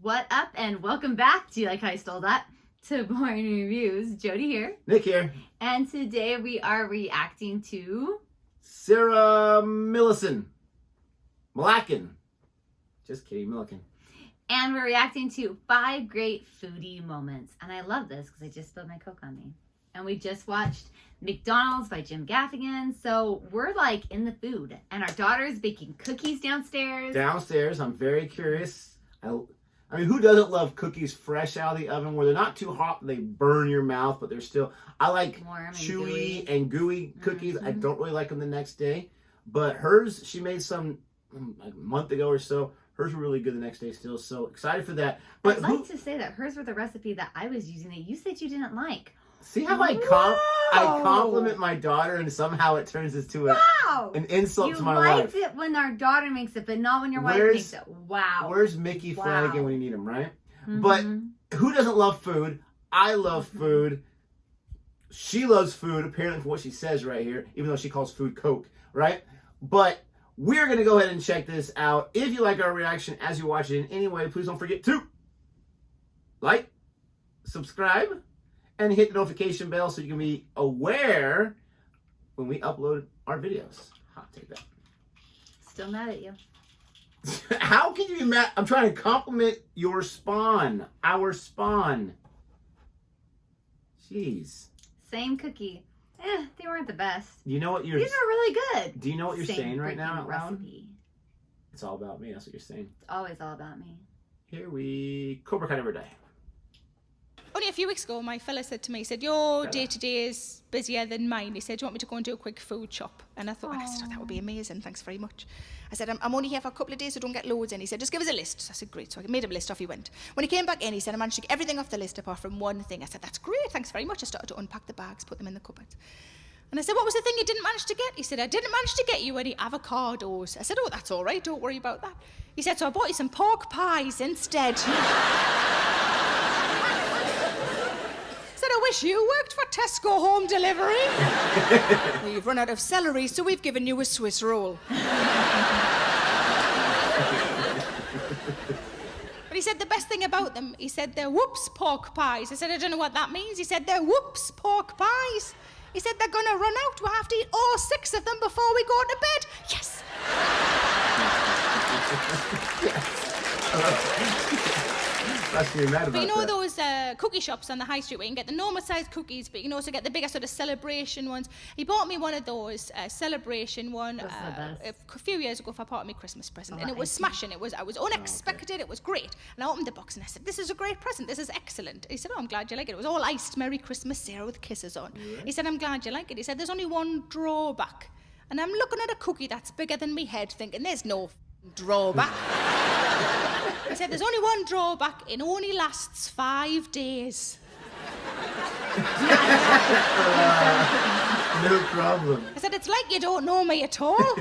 What up, and welcome back. Do you like how I stole that? To Boring Reviews. Jodi here. Nick here. And today we are reacting to Sarah Millican. Just kidding, Millican. And we're reacting to 5 great foodie moments. And I love this because I just spilled my Coke on me. And we just watched McDonald's by Jim Gaffigan. So we're like in the food. And our daughter's baking cookies downstairs. I'm very curious. I mean, who doesn't love cookies fresh out of the oven where they're not too hot, they burn your mouth, but they're still... I like warm chewy and gooey cookies. Mm-hmm. I don't really like them the next day. But hers, she made some a month ago or so. Hers were really good the next day still, so excited for that. But I'd like to say that hers were the recipe that I was using that you said you didn't like. See how I compliment my daughter and somehow it turns into an insult to my wife. You liked it when our daughter makes it, but not when your wife makes it. Wow. Where's Mickey Flanagan when you need him, right? Mm-hmm. But who doesn't love food? I love food. She loves food, apparently from what she says right here, even though she calls food Coke, right? But we're going to go ahead and check this out. If you like our reaction as you watch it in any way, please don't forget to like, subscribe, and hit the notification bell so you can be aware when we upload our videos. I'll take that. Still mad at you. How can you be mad? I'm trying to compliment your spawn. Our spawn. Jeez. Same cookie. They weren't the best. You know what you're... These are really good. Do you know what you're saying right now out loud? Recipe. It's all about me. That's what you're saying. It's always all about me. Here we... Cobra Kai never die. Only a few weeks ago, my fella said to me, he said, your day-to-day is busier than mine. He said, do you want me to go and do a quick food shop? And I thought, that would be amazing. Thanks very much. I said, I'm only here for a couple of days, so don't get loads in. He said, just give us a list. I said, great. So I made him a list. Off he went. When he came back in, he said, I managed to get everything off the list apart from one thing. I said, that's great. Thanks very much. I started to unpack the bags, put them in the cupboard. And I said, what was the thing you didn't manage to get? He said, I didn't manage to get you any avocados. I said, oh, that's all right. Don't worry about that. He said, so I bought you some pork pies instead. I wish you worked for Tesco Home Delivery. We've run out of celery, so we've given you a Swiss roll. But he said the best thing about them, he said they're whoops pork pies. I said, I don't know what that means. He said they're whoops pork pies. He said they're gonna run out. We'll have to eat all 6 of them before we go to bed. Yes. But you know those cookie shops on the high street where you can get the normal sized cookies, but you can also get the bigger sort of celebration ones. He bought me one of those celebration one a few years ago for part of my Christmas present, and it was smashing. I was unexpected. It was great, and I opened the box and I said, "This is a great present. This is excellent." He said, "Oh, I'm glad you like it." It was all iced "Merry Christmas, Sarah" with kisses on. Yeah. He said, "I'm glad you like it." He said, "There's only one drawback," and I'm looking at a cookie that's bigger than me head, thinking, "There's no drawback." He said, "There's only one drawback. It only lasts 5 days." No problem. I said, "It's like you don't know me at all."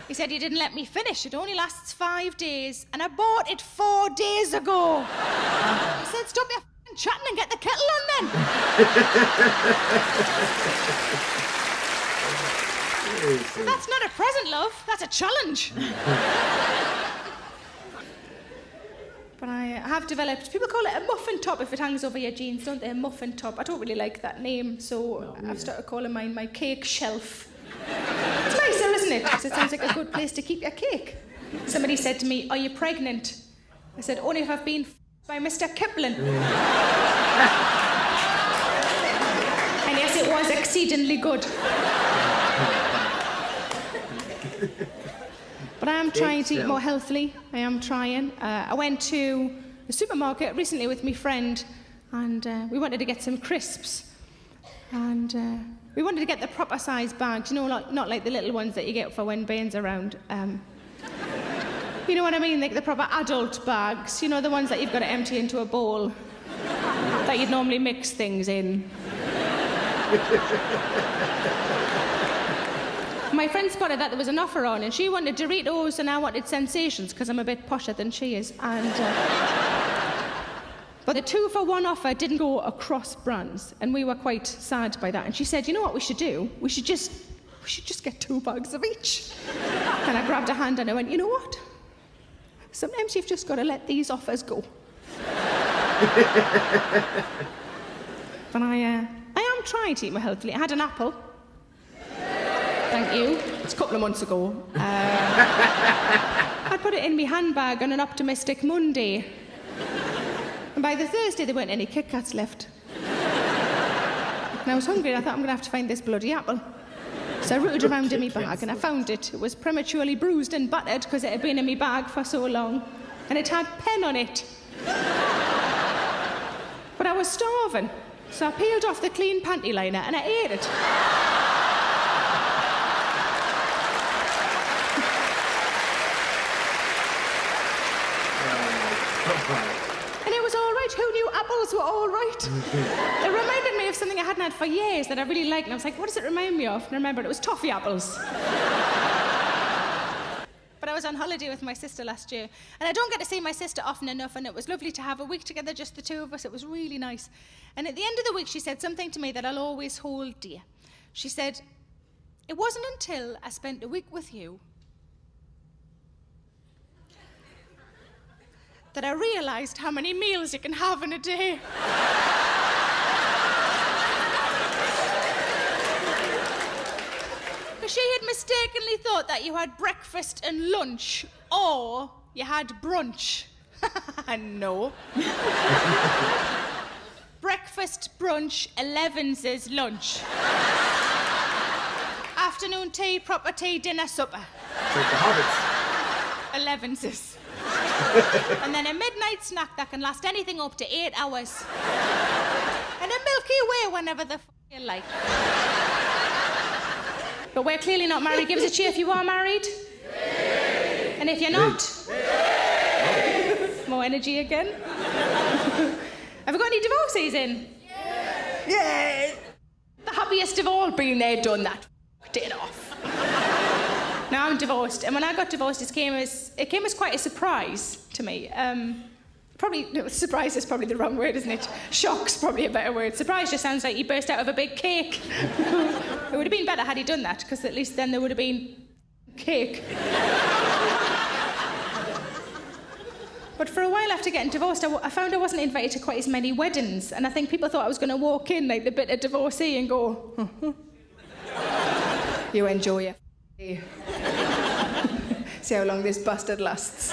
He said, "You didn't let me finish. It only lasts 5 days. And I bought it 4 days ago." I said, "Stop your f***ing chatting and get the kettle on then." So that's not a present, love. That's a challenge. But I have developed, people call it a muffin top if it hangs over your jeans, don't they? A muffin top. I don't really like that name, so I've started calling mine my cake shelf. It's nicer, isn't it? Because it sounds like a good place to keep your cake. Somebody said to me, "Are you pregnant?" I said, "Only if I've been by Mr. Kipling." And yes, it was exceedingly good. But I am trying to eat more healthily. I am trying. I went to the supermarket recently with my friend, and we wanted to get some crisps. And we wanted to get the proper size bags, you know, not like the little ones that you get for when Bane's around. You know what I mean? Like the proper adult bags, you know, the ones that you've got to empty into a bowl that you'd normally mix things in. My friend spotted that there was an offer on, and she wanted Doritos and I wanted Sensations because I'm a bit posher than she is. And but the 2-for-1 offer didn't go across brands, and we were quite sad by that. And she said, "You know what we should do? We should just get 2 bags of each." And I grabbed her hand and I went, "You know what? sometimes you've just got to let these offers go. But I am trying to eat more healthily. I had an apple. Thank you. It's a couple of months ago. I put it in my handbag on an optimistic Monday. And by the Thursday, there weren't any Kit Kats left. And I was hungry, and I thought, I'm going to have to find this bloody apple. So I rooted around in my bag, and I found it. It was prematurely bruised and battered because it had been in my bag for so long. And it had pen on it. But I was starving, so I peeled off the clean panty liner, and I ate it. And it was all right. Who knew apples were all right? It reminded me of something I hadn't had for years that I really liked. And I was like, what does it remind me of? And I remembered it was toffee apples. But I was on holiday with my sister last year. And I don't get to see my sister often enough. And it was lovely to have a week together, just the two of us. It was really nice. And at the end of the week, she said something to me that I'll always hold dear. She said, it wasn't until I spent a week with you that I realised how many meals you can have in a day. Because she had mistakenly thought that you had breakfast and lunch, or you had brunch. No. Breakfast, brunch, 11's lunch. Afternoon tea, proper tea, dinner, supper. It's like the Hobbits. 11's. And then a midnight snack that can last anything up to 8 hours. And a Milky Way whenever the you like. But we're clearly not married. Give us a cheer if you are married. Yay. And if you're not, more energy again. Have we got any divorcees in? Yay! The happiest of all being there, done that. Did off. Now I'm divorced, and when I got divorced, it came as quite a surprise to me. Surprise is probably the wrong word, isn't it? Shock's probably a better word. Surprise just sounds like he burst out of a big cake. It would have been better had he done that, because at least then there would have been cake. But for a while after getting divorced, I found I wasn't invited to quite as many weddings, and I think people thought I was going to walk in like the bitter divorcee and go, you enjoy it. See how long this bastard lasts.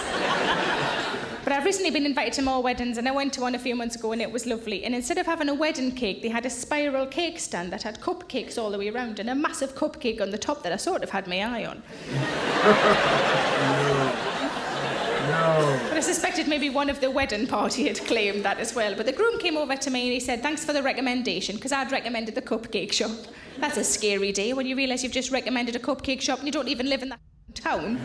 But I've recently been invited to more weddings, and I went to one a few months ago, and it was lovely. And instead of having a wedding cake, they had a spiral cake stand that had cupcakes all the way around, and a massive cupcake on the top that I sort of had my eye on. No. But I suspected maybe one of the wedding party had claimed that as well. But the groom came over to me and he said, thanks for the recommendation, because I'd recommended the cupcake shop. That's a scary day when you realise you've just recommended a cupcake shop and you don't even live in that town.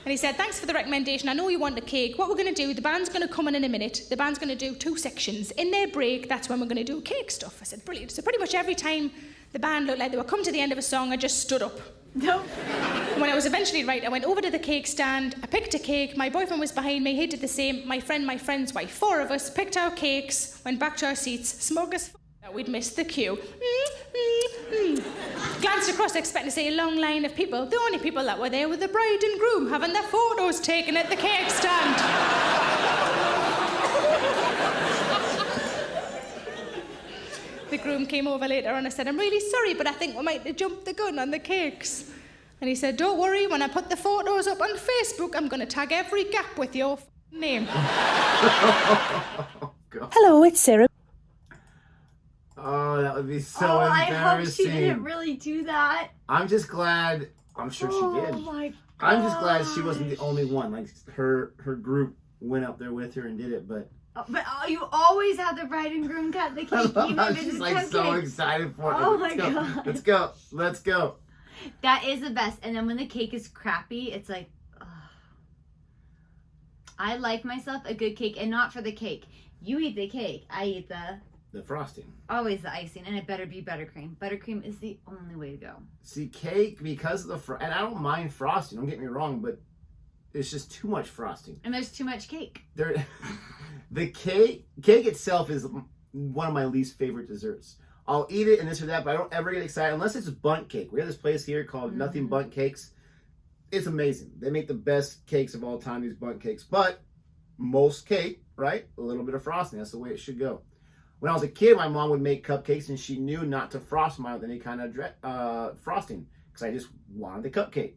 And he said, thanks for the recommendation. I know you want a cake. What we're going to do, the band's going to come in a minute. The band's going to do 2 sections. In their break, that's when we're going to do cake stuff. I said, brilliant. So pretty much every time the band looked like they were coming to the end of a song, I just stood up. No. And when I was eventually right, I went over to the cake stand, I picked a cake, my boyfriend was behind me, he did the same, my friend's wife, 4 of us, picked our cakes, went back to our seats, smug as that we'd missed the queue. Glanced across expecting to see a long line of people. The only people that were there were the bride and groom having their photos taken at the cake stand. The groom came over later and I said, I'm really sorry, but I think we might have jumped the gun on the cakes. And he said, don't worry, when I put the photos up on Facebook, I'm going to tag every gap with your name. Oh, God. Hello, it's Sarah. Oh, that would be so embarrassing. I hope she didn't really do that. I'm just glad, I'm sure she did. Oh, my God. I'm just glad she wasn't the only one. Like, her group went up there with her and did it, but... But you always have the bride and groom cut the cake. I'm just like so excited for it. Oh Let's my go. God. Let's go. Let's go. That is the best. And then when the cake is crappy, it's like, ugh. I like myself a good cake, and not for the cake. You eat the cake. I eat the frosting. Always the icing, and it better be buttercream. Buttercream is the only way to go. See, cake, because of the and I don't mind frosting. Don't get me wrong, but it's just too much frosting. And there's too much cake. The cake itself is one of my least favorite desserts. I'll eat it and this or that, but I don't ever get excited unless it's bundt cake. We have this place here called Nothing Bundt Cakes. it's amazing. They make the best cakes of all time, these bundt cakes. But most cake, right? A little bit of frosting. That's the way it should go. When I was a kid, my mom would make cupcakes, and she knew not to frost mine with any kind of frosting because I just wanted the cupcake.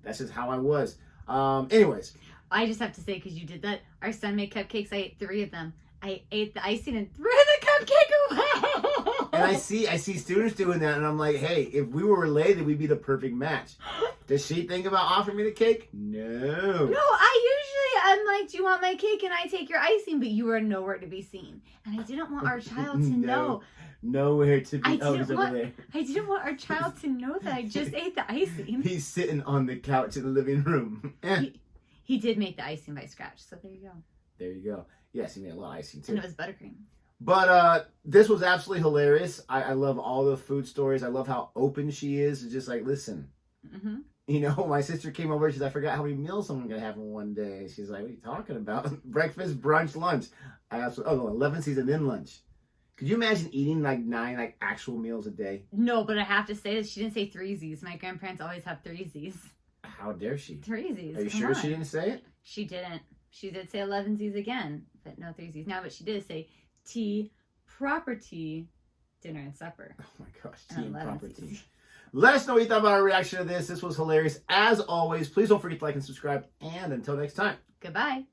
That's just how I was. Anyways. I just have to say, because you did that, our son made cupcakes. I ate 3 of them. I ate the icing and threw the cupcake away. And I see students doing that, and I'm like, hey, if we were related, we'd be the perfect match. Does she think about offering me the cake? No. No, I'm like, do you want my cake? And I take your icing, but you are nowhere to be seen. And I didn't want our child to know. Nowhere to be. I didn't want our child to know that I just ate the icing. He's sitting on the couch in the living room. He did make the icing by scratch, so there you go. There you go. Yes, he made a lot of icing too. And it was buttercream. But this was absolutely hilarious. I love all the food stories. I love how open she is. It's just like, listen, you know, my sister came over. She's, I forgot how many meals I'm going to have in one day. She's like, what are you talking about? Breakfast, brunch, lunch. I absolutely, 11 seasons in lunch. Could you imagine eating like 9 like actual meals a day? No, but I have to say that she didn't say threesies. My grandparents always have threesies. How dare she? Threesies. Are you sure she didn't say it? She didn't. She did say 11sies again, but no threesies. Now, but she did say tea, proper tea, dinner and supper. Oh my gosh, tea and proper tea. Let us know what you thought about our reaction to this. This was hilarious. As always, please don't forget to like and subscribe. And until next time. Goodbye.